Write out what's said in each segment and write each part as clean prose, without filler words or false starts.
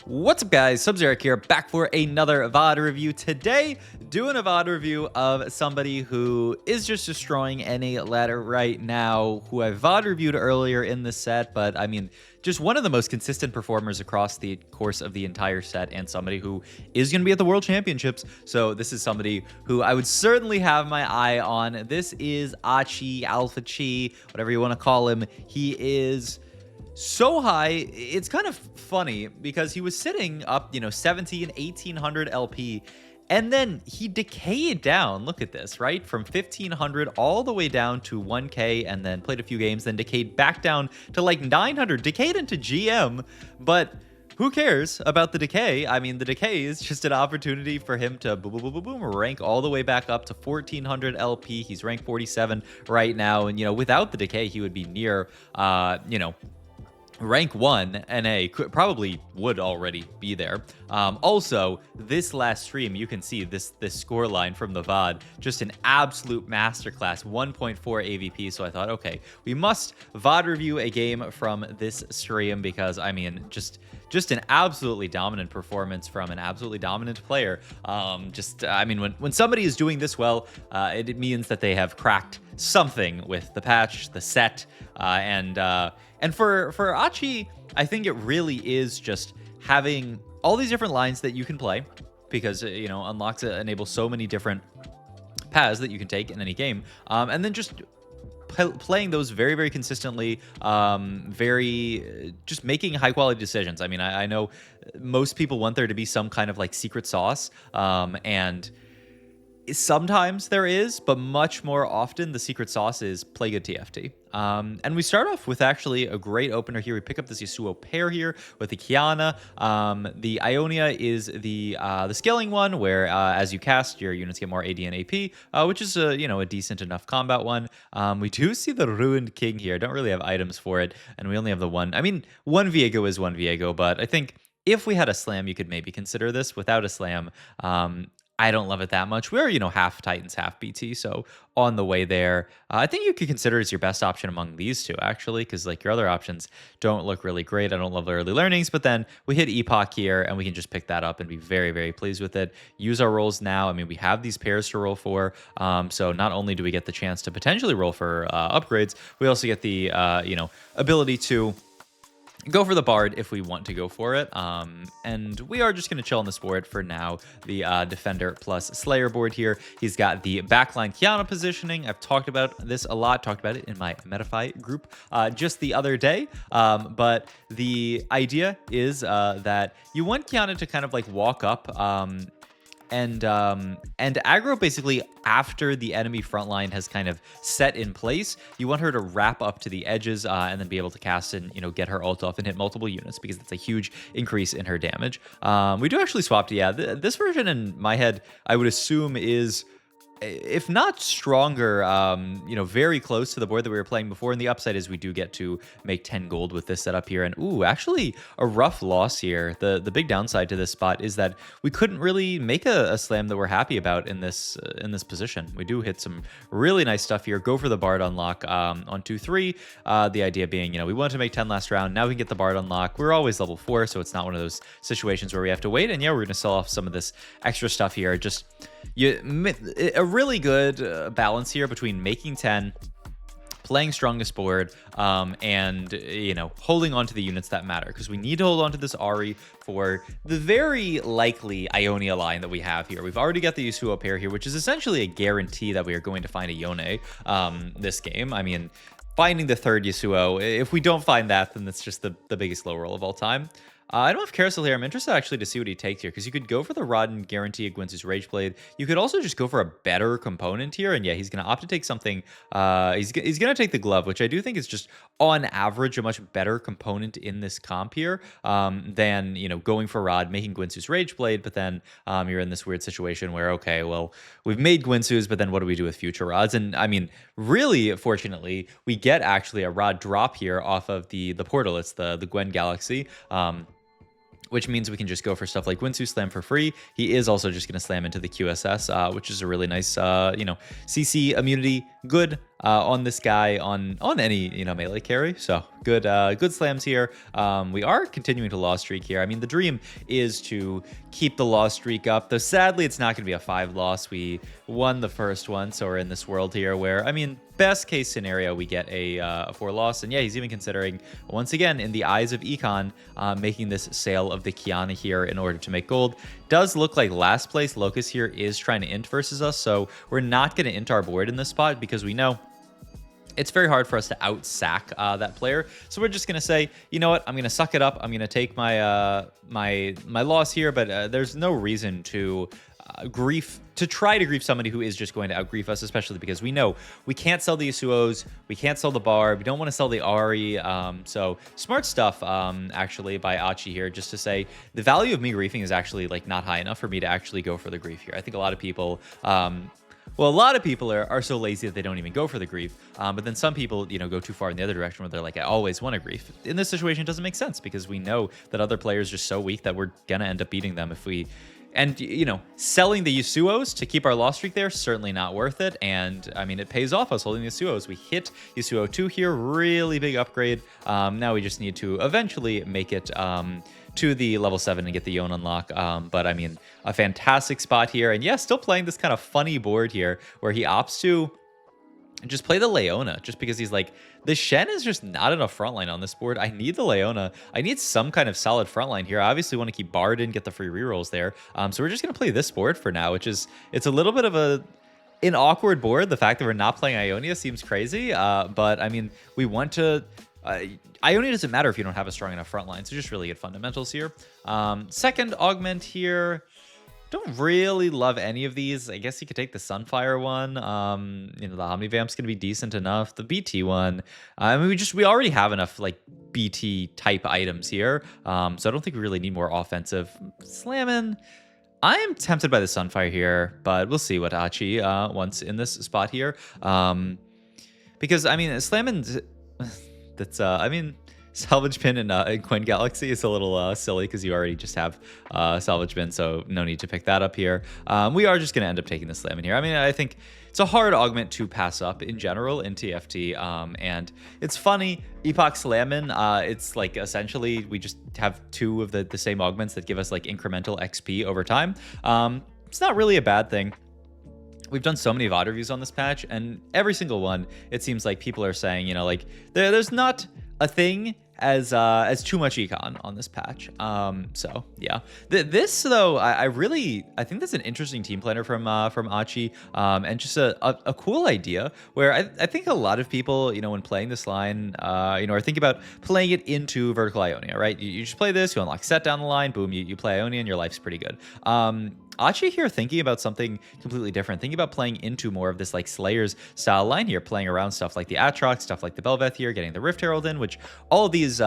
What's up, guys? Sub-Zero here, back for another VOD review. Today, doing a VOD review of somebody who is just destroying any ladder right now, who I VOD reviewed earlier in the set, but I mean, just one of the most consistent performers across the course of the entire set, and somebody who is going to be at the World Championships. So this is somebody who I would certainly have my eye on. This is AlphaQi, whatever you want to call him. He is so high. It's kind of funny because he was sitting up, 1800 LP, and then he decayed down. Look at this, right? From 1500 all the way down to 1K, and then played a few games, then decayed back down to like 900, decayed into GM, but who cares about the decay? I mean, the decay is just an opportunity for him to boom, boom, boom, boom, boom, rank all the way back up to 1400 LP. He's ranked 47 right now, and, without the decay, he would be near, rank 1 NA probably would already be there. Also, this last stream, you can see this score line from the VOD, just an absolute masterclass, 1.4 AVP. So I thought, okay, we must VOD review a game from this stream because, I mean, just an absolutely dominant performance from an absolutely dominant player. I mean, when somebody is doing this well, it means that they have cracked something with the patch, the set, and for Achi, I think it really is just having all these different lines that you can play, because unlocks enables so many different paths that you can take in any game, and then just playing those very, very consistently, just making high quality decisions. I mean, I know most people want there to be some kind of like secret sauce, and sometimes there is, but much more often the secret sauce is play good TFT. And we start off with actually a great opener here. We pick up this Yasuo pair here with the Kiana. The Ionia is the scaling one, where as you cast, your units get more AD and AP, which is a decent enough combat one. We do see the Ruined King here. Don't really have items for it, and we only have the one. I mean, one Viego is one Viego, but I think if we had a slam, you could maybe consider this. Without a slam, I don't love it that much. We're, half Titans, half BT, so on the way there. I think you could consider it as your best option among these two, actually, because like your other options don't look really great. I don't love the early learnings, but then we hit APAC here, and we can just pick that up and be very, very pleased with it. Use our rolls now. I mean, we have these pairs to roll for, so not only do we get the chance to potentially roll for upgrades, we also get the, ability to go for the Bard if we want to go for it. And we are just going to chill on this board for now. The Defender plus Slayer board here. He's got the backline Kiana positioning. I've talked about this a lot. Talked about it in my Metafy group just the other day. But the idea is that you want Kiana to kind of like walk up and aggro basically after the enemy front line has kind of set in place. You want her to wrap up to the edges and then be able to cast and get her ult off and hit multiple units, because it's a huge increase in her damage. We do actually swap to, this version in my head I would assume is, if not stronger, very close to the board that we were playing before. And the upside is we do get to make 10 gold with this setup here. And actually a rough loss here. The big downside to this spot is that we couldn't really make a slam that we're happy about in this position. We do hit some really nice stuff here. Go for the Bard unlock on 2-3. The idea being, we wanted to make 10 last round. Now we can get the Bard unlock. We're always level 4, so it's not one of those situations where we have to wait. And we're going to sell off some of this extra stuff here. Just a really good balance here between making 10, playing strongest board, and holding on to the units that matter, because we need to hold on to this Ahri for the very likely Ionia line that we have here. We've already got the Yasuo pair here, which is essentially a guarantee that we are going to find a Yone this game. I mean, finding the third Yasuo, if we don't find that, then that's just the biggest low roll of all time. I don't have Carousel here. I'm interested actually to see what he takes here, because you could go for the Rod and guarantee a Gwynsu's Rageblade. You could also just go for a better component here, and he's going to opt to take something. He's going to take the Glove, which I do think is just on average a much better component in this comp here than going for Rod, making Gwynsu's Rageblade, but then you're in this weird situation where, okay, well, we've made Gwynsu's, but then what do we do with future Rods? And I mean, really, fortunately, we get actually a Rod drop here off of the portal. It's the Gwen Galaxy. which means we can just go for stuff like Winsu Slam for free. He is also just going to slam into the QSS, which is a really nice, CC immunity. Good on this guy on any melee carry. So good slams here. We are continuing to loss streak here. I mean, the dream is to keep the loss streak up. Though sadly, it's not going to be a 5 loss. We won the first one, so we're in this world here where, I mean, best case scenario, we get a 4 loss. And yeah, he's even considering, once again, in the eyes of Econ, making this sale of the Kiana here in order to make gold. Does look like last place Locus here is trying to int versus us, so we're not going to int our board in this spot because we know it's very hard for us to out-sack that player. So we're just going to say, you know what, I'm going to suck it up. I'm going to take my my loss here, but there's no reason to try to grief somebody who is just going to outgrief us, especially because we know we can't sell the Yasuos, we can't sell the Barb, we don't want to sell the Ari. So smart stuff actually by Achi here, just to say the value of me griefing is actually like not high enough for me to actually go for the grief here. I think a lot of people well, a lot of people are so lazy that they don't even go for the grief. But then some people, go too far in the other direction where they're like, I always want a grief. In this situation, it doesn't make sense because we know that other players are so weak that we're going to end up beating them if we... And, selling the Yasuos to keep our loss streak there, certainly not worth it. And, I mean, it pays off us holding the Yasuos. We hit Yasuo 2 here, really big upgrade. Now we just need to eventually make it to the level 7 and get the Yone unlock. But, I mean, a fantastic spot here. And, yeah, still playing this kind of funny board here where he opts to just play the Leona, just because he's like, the Shen is just not enough frontline on this board. I need the Leona. I need some kind of solid frontline here. I obviously want to keep Bard and get the free rerolls there. So we're just going to play this board for now, which is, it's a little bit of an awkward board. The fact that we're not playing Ionia seems crazy. But, I mean, we want to... Ionia doesn't matter if you don't have a strong enough frontline, so just really good fundamentals here. Second augment here... Don't really love any of these. I guess you could take the Sunfire one. The Omnivamp's gonna be decent enough. The BT one. I mean, we already have enough like BT type items here. So I don't think we really need more offensive. Slamming. I am tempted by the Sunfire here, but we'll see what Achi wants in this spot here. Because I mean, slamming. That's I mean. Salvage Pin in Coin Galaxy is a little silly because you already just have Salvage Pin, so no need to pick that up here. We are just going to end up taking the Slam in here. I mean, I think it's a hard augment to pass up in general in TFT, and it's funny, APAC Slamin, it's like essentially we just have 2 of the same augments that give us like incremental XP over time. It's not really a bad thing. We've done so many VOD reviews on this patch, and every single one, it seems like people are saying, like, there's not a thing as too much econ on this patch. So yeah, this though, I think that's an interesting team planner from Achi, and just a cool idea where I think a lot of people, when playing this line, are thinking about playing it into vertical Ionia, right? You just play this, you unlock set down the line, boom, you play Ionia and your life's pretty good. Achi here thinking about something completely different, thinking about playing into more of this like Slayers style line here, playing around stuff like the Atrox, stuff like the Belveth here, getting the Rift Herald in, which all of these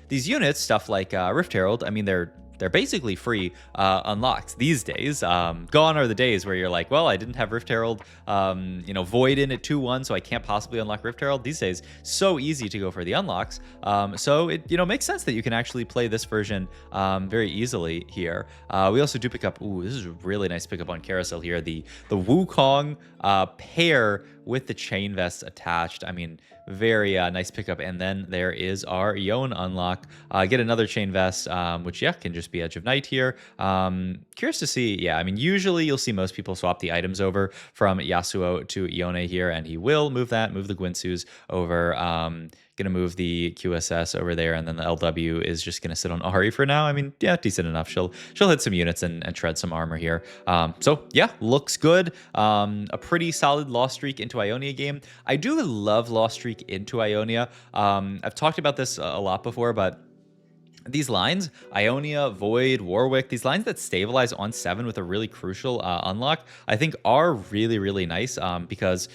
units, stuff like Rift Herald, I mean, they're basically free unlocks these days. Gone are the days where you're like, well, I didn't have Rift Herald, Void in at 2-1, so I can't possibly unlock Rift Herald. These days, so easy to go for the unlocks. So it, makes sense that you can actually play this version very easily here. We also do pick up, this is a really nice pickup on Carousel here, the Wukong pair with the Chain Vest attached. I mean, very nice pickup. And then there is our Yone unlock. Get another Chain Vest, which, yeah, can just be Edge of Night here. Curious to see. Yeah, I mean, usually you'll see most people swap the items over from Yasuo to Yone here, and he will move the Gwinsus over. Gonna move the QSS over there, and then the LW is just gonna sit on Ahri for now. I mean, yeah, decent enough. She'll hit some units and shred some armor here. So yeah, looks good. A pretty solid loss streak into Ionia game. I do love loss streak into Ionia. I've talked about this a lot before, but these lines, Ionia, Void, Warwick, these lines that stabilize on 7 with a really crucial unlock, I think are really, really nice because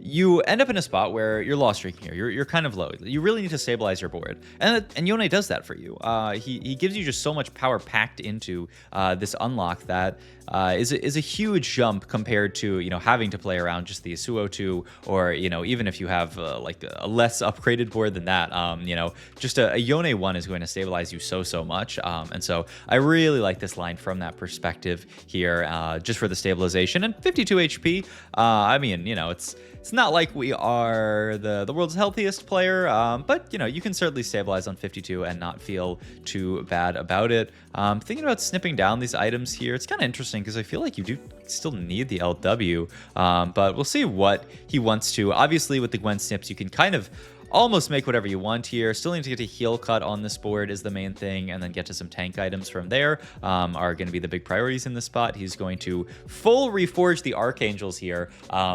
you end up in a spot where you're loss streaking here. You're kind of low. You really need to stabilize your board, and Yone does that for you. He gives you just so much power packed into this unlock that is a huge jump compared to, you know, having to play around just the Yasuo 2, or, you know, even if you have like a less upgraded board than that, you know, just a Yone 1 is going to stabilize you so much. And so I really like this line from that perspective here, just for the stabilization. And 52 HP, I mean, you know, it's not like we are the world's healthiest player, but, you know, you can certainly stabilize on 52 and not feel too bad about it. Thinking about snipping down these items here, it's kind of interesting because I feel like you do still need the LW, but we'll see what he wants to. Obviously, with the Gwen snips, you can kind of almost make whatever you want here. Still need to get a heal cut on this board is the main thing, and then get to some tank items from there are going to be the big priorities in this spot. He's going to full reforge the Archangels here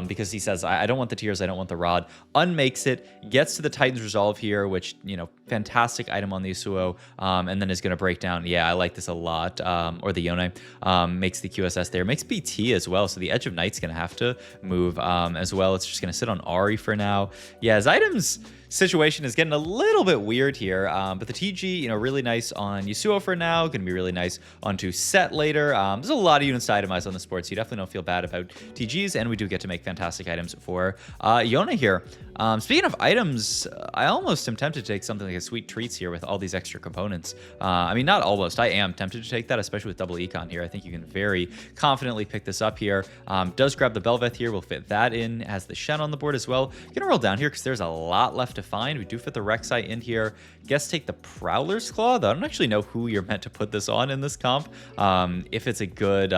because he says, I don't want the tears, I don't want the rod. Unmakes it, gets to the Titan's Resolve here, which, you know, fantastic item on the Yasuo, and then is going to break down. Yeah, I like this a lot. Or the Yone makes the QSS there, makes BT as well, so the Edge of Night's going to have to move as well. It's just going to sit on Ari for now. Yeah, his items situation is getting a little bit weird here, but the TG, you know, really nice on Yasuo for now, gonna be really nice onto Set later. There's a lot of units to itemize on the sport, so you definitely don't feel bad about TGs, and we do get to make fantastic items for Yone here. Speaking of items, I almost am tempted to take something like a Sweet Treats here with all these extra components. I mean, not almost, I am tempted to take that, especially with double econ here. I think you can very confidently pick this up here. Does grab the Belveth here, we'll fit that in, has the Shen on the board as well. Gonna roll down here because there's a lot left to find. We do fit the Rek'Sai in here. Guess take the Prowler's Claw, though I don't actually know who you're meant to put this on in this comp. If it's a good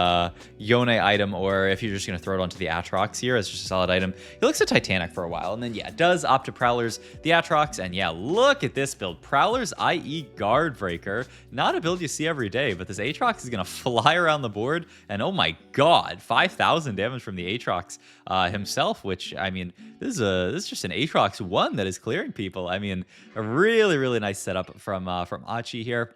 Yone item, or if you're just going to throw it onto the Aatrox here as just a solid item. He looks at Titanic for a while, and then, yeah, does opt to Prowler's the Aatrox, and yeah, look at this build. Prowler's IE Guard Breaker. Not a build you see every day, but this Aatrox is going to fly around the board, and oh my god, 5,000 damage from the Aatrox himself, which, I mean, this is just an Aatrox 1 that is clearing people. I mean, a really nice setup from Achi here.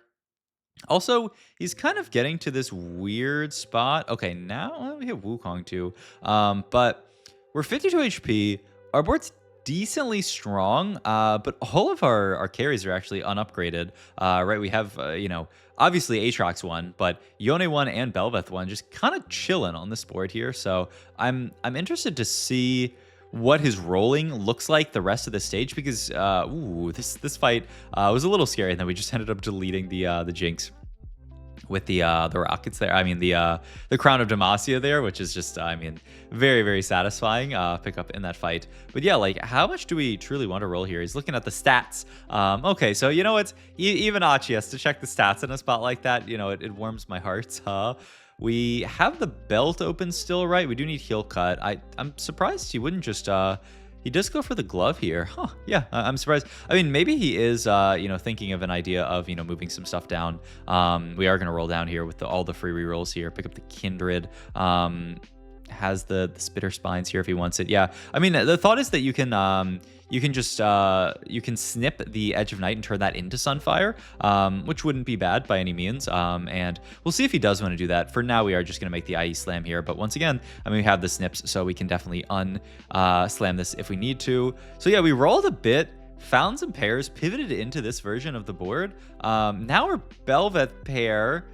Also, he's kind of getting to this weird spot. Okay, now we hit Wukong too, but we're 52 HP. Our board's decently strong, but all of our carries are actually unupgraded. Right, we have you know, obviously Aatrox 1, but Yone 1 and Belveth 1 just kind of chilling on this board here. So I'm interested to see what his rolling looks like the rest of the stage, because ooh, this fight was a little scary, and then we just ended up deleting the Jinx with the rockets there. I mean, the Crown of Demacia there, which is just, I mean, very satisfying pick up in that fight. But yeah, like, how much do we truly want to roll here? He's looking at the stats. Okay, so you know what? Even Achi has to check the stats in a spot like that. You know, it warms my heart. We have the belt open still, right? We do need heal cut. I'm surprised he wouldn't just he does go for the glove here. Huh, yeah, I'm surprised. I mean, maybe he is you know, thinking of an idea of, you know, moving some stuff down. We are going to roll down here with all the free rerolls here. Pick up the Kindred. Has the Spitter Spines here if he wants it. Yeah, I mean, the thought is that you can just you can snip the Edge of Night and turn that into Sunfire, which wouldn't be bad by any means. And we'll see if he does want to do that. For now, we are just going to make the IE Slam here. But once again, I mean, we have the snips, so we can definitely slam this if we need to. So yeah, we rolled a bit, found some pairs, pivoted into this version of the board. Now our Belveth pair,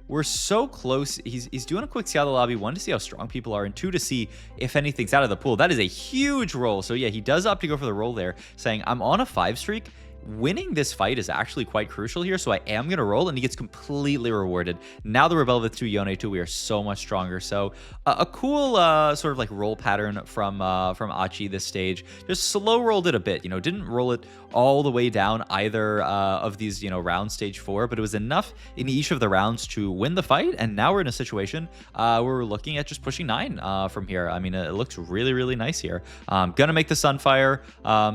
we're so close. He's doing a quick scout of the lobby, one, to see how strong people are, and two, to see if anything's out of the pool. That is a huge roll. So yeah, he does opt to go for the roll there, saying, I'm on a 5 streak. Winning this fight is actually quite crucial here, so I am going to roll, and he gets completely rewarded. Now the Rebel with 2 Yone 2, we are so much stronger. So a cool sort of like roll pattern from Achi this stage. Just slow rolled it a bit, you know, didn't roll it all the way down either of these, you know, round stage 4, but it was enough in each of the rounds to win the fight. And now we're in a situation where we're looking at just pushing 9 from here. I mean, it looks really nice here. Gonna make the Sunfire.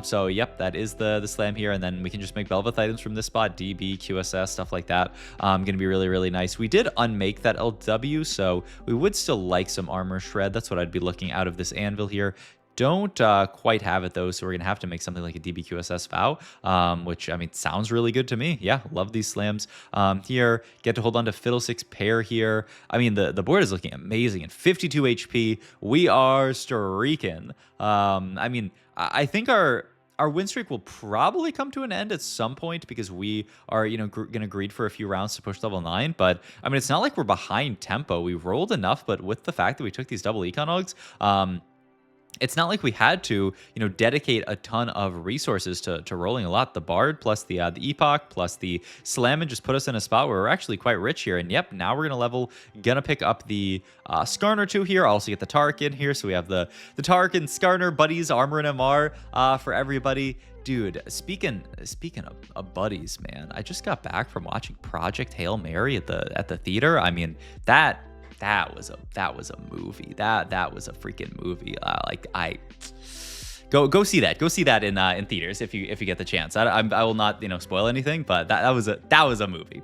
So yep, that is the slam here, and then we can just make Belveth items from this spot, DB, QSS, stuff like that. Gonna be really nice. We did unmake that LW, so we would still like some armor shred. That's what I'd be looking out of this anvil here. Don't quite have it though, so we're gonna have to make something like a DBQSS vow, which, I mean, sounds really good to me. Yeah, love these slams here. Get to hold on to Fiddlesticks pair here. I mean, the board is looking amazing. At 52 HP, we are streaking. I mean, I think our our win streak will probably come to an end at some point because we are, going to greed for a few rounds to push level 9. But I mean, it's not like we're behind tempo. We rolled enough, but with the fact that we took these double econ hogs, it's not like we had to, dedicate a ton of resources to rolling a lot. The Bard plus the APAC plus the Slammin just put us in a spot where we're actually quite rich here. And yep, now we're gonna pick up the Skarner 2 here. I'll also get the Tark in here. So we have the Tark and Skarner buddies, armor and MR for everybody. Dude, speaking of buddies, man, I just got back from watching Project Hail Mary at the theater. I mean, that was a movie. That was a freaking movie. Go see that. Go see that in theaters if you get the chance. I will not spoil anything, but that was a movie.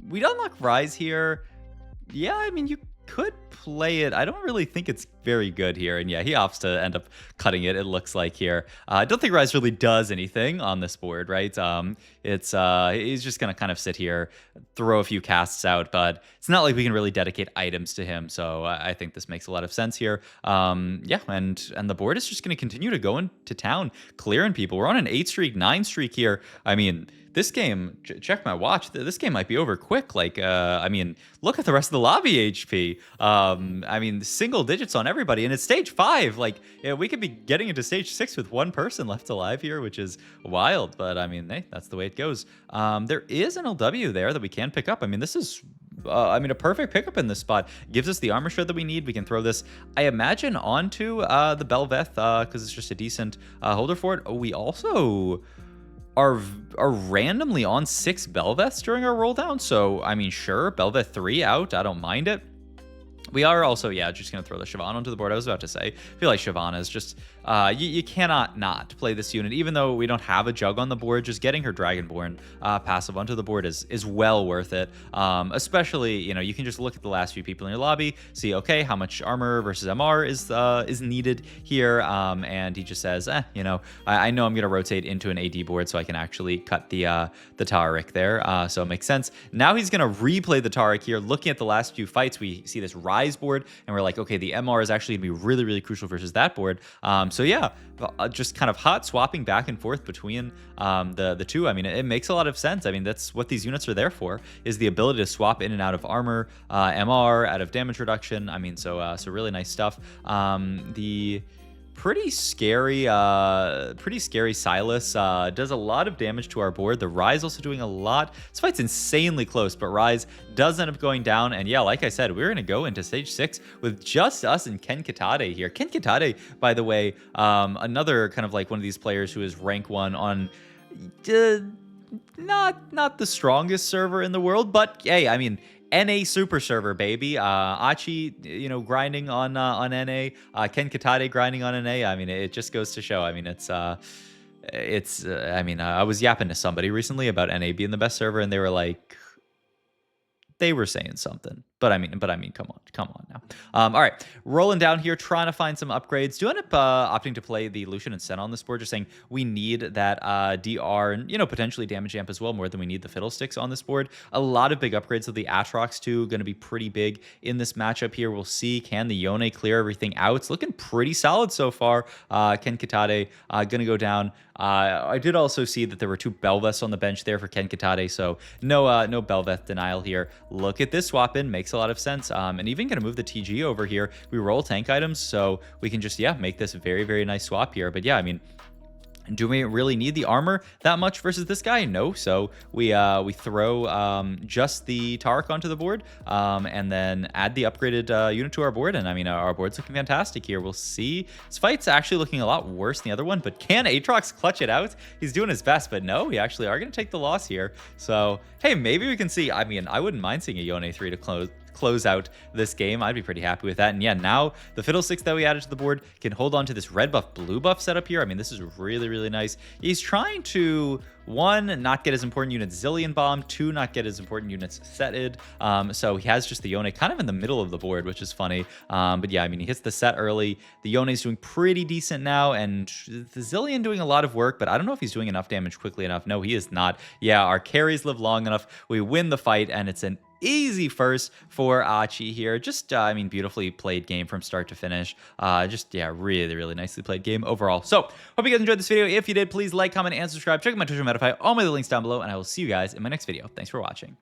We unlock Rise here. Yeah, I mean you could play it. I don't really think it's very good here. And yeah, he opts to end up cutting it looks like here. I don't think Rise really does anything on this board, right? He's just going to kind of sit here, throw a few casts out, but it's not like we can really dedicate items to him. So I think this makes a lot of sense here. Yeah, and the board is just going to continue to go into town, clearing people. We're on an 8 streak, 9 streak here. I mean, this game, check my watch, this game might be over quick. I mean, look at the rest of the lobby HP. I mean, single digits on everybody, and it's stage 5. We could be getting into stage 6 with one person left alive here, which is wild. But I mean, hey, that's the way it goes. There is an LW there that we can pick up. I mean, this is a perfect pickup in this spot. Gives us the armor shred that we need. We can throw this, I imagine, onto the Belveth because it's just a decent holder for it. We also are randomly on 6 Belveths during our roll down. So, I mean, sure, Belveth 3 out. I don't mind it. We are also, just going to throw the Shyvana onto the board. I was about to say, I feel like Shyvana is just, you cannot not play this unit. Even though we don't have a Jug on the board, just getting her Dragonborn passive onto the board is well worth it. Especially, you can just look at the last few people in your lobby, see, okay, how much armor versus MR is needed here. And he just says, I know I'm going to rotate into an AD board so I can actually cut the Taric there. So it makes sense. Now he's going to replay the Taric here. Looking at the last few fights, we see this Rise board, and we're like, okay, the MR is actually going to be really, really crucial versus that board. So yeah, just kind of hot swapping back and forth between the two. I mean, it makes a lot of sense. I mean, that's what these units are there for, is the ability to swap in and out of armor, MR, out of damage reduction. I mean, so really nice stuff. The pretty scary Silas does a lot of damage to our board. The Rise also doing a lot. This fight's insanely close, but Rise does end up going down. And yeah, like I said, we're going to go into stage 6 with just us and Ken Kitade here. Ken Kitade, by the way, another kind of like one of these players who is rank 1 on not the strongest server in the world, but hey, I mean, NA super server, baby. Achi, grinding on NA. Ken Kitade grinding on NA. I mean, it just goes to show. I mean, I was yapping to somebody recently about NA being the best server, and they were saying something. But I mean, come on now. All right, rolling down here, trying to find some upgrades. Do end up opting to play the Lucian and Senna on this board, just saying we need that DR and potentially damage amp as well, more than we need the Fiddlesticks on this board. A lot of big upgrades of the Atrox too, going to be pretty big in this matchup here. We'll see, can the Yone clear everything out? It's looking pretty solid so far. Ken Kitade going to go down. I did also see that there were 2 Belveths on the bench there for Ken Kitade, so no Belveth denial here. Look at this swap in, makes a lot of sense. And even going to move the TG over here. We roll tank items, so we can just, make this very, very nice swap here. But yeah, I mean, do we really need the armor that much versus this guy? No. So we throw just the Tark onto the board and then add the upgraded unit to our board. And I mean, our board's looking fantastic here. We'll see. This fight's actually looking a lot worse than the other one, but can Aatrox clutch it out? He's doing his best, but no, we actually are going to take the loss here. So, hey, maybe we can see. I mean, I wouldn't mind seeing a Yone 3 to close out this game. I'd be pretty happy with that. And yeah, now the Fiddlesticks that we added to the board can hold on to this red buff, blue buff setup here. I mean, this is really, really nice. He's trying to, 1, not get his important units Zillion Bomb, 2, not get his important units setted. So he has just the Yone kind of in the middle of the board, which is funny. But yeah, I mean, he hits the set early. The Yone's doing pretty decent now, and the Zillion doing a lot of work, but I don't know if he's doing enough damage quickly enough. No, he is not. Yeah, our carries live long enough. We win the fight, and it's an easy first for Achi here. Just, I mean, beautifully played game from start to finish. Just, yeah, really, really nicely played game overall. So, hope you guys enjoyed this video. If you did, please like, comment, and subscribe. Check out my Twitch and Medify. All my links down below, and I will see you guys in my next video. Thanks for watching.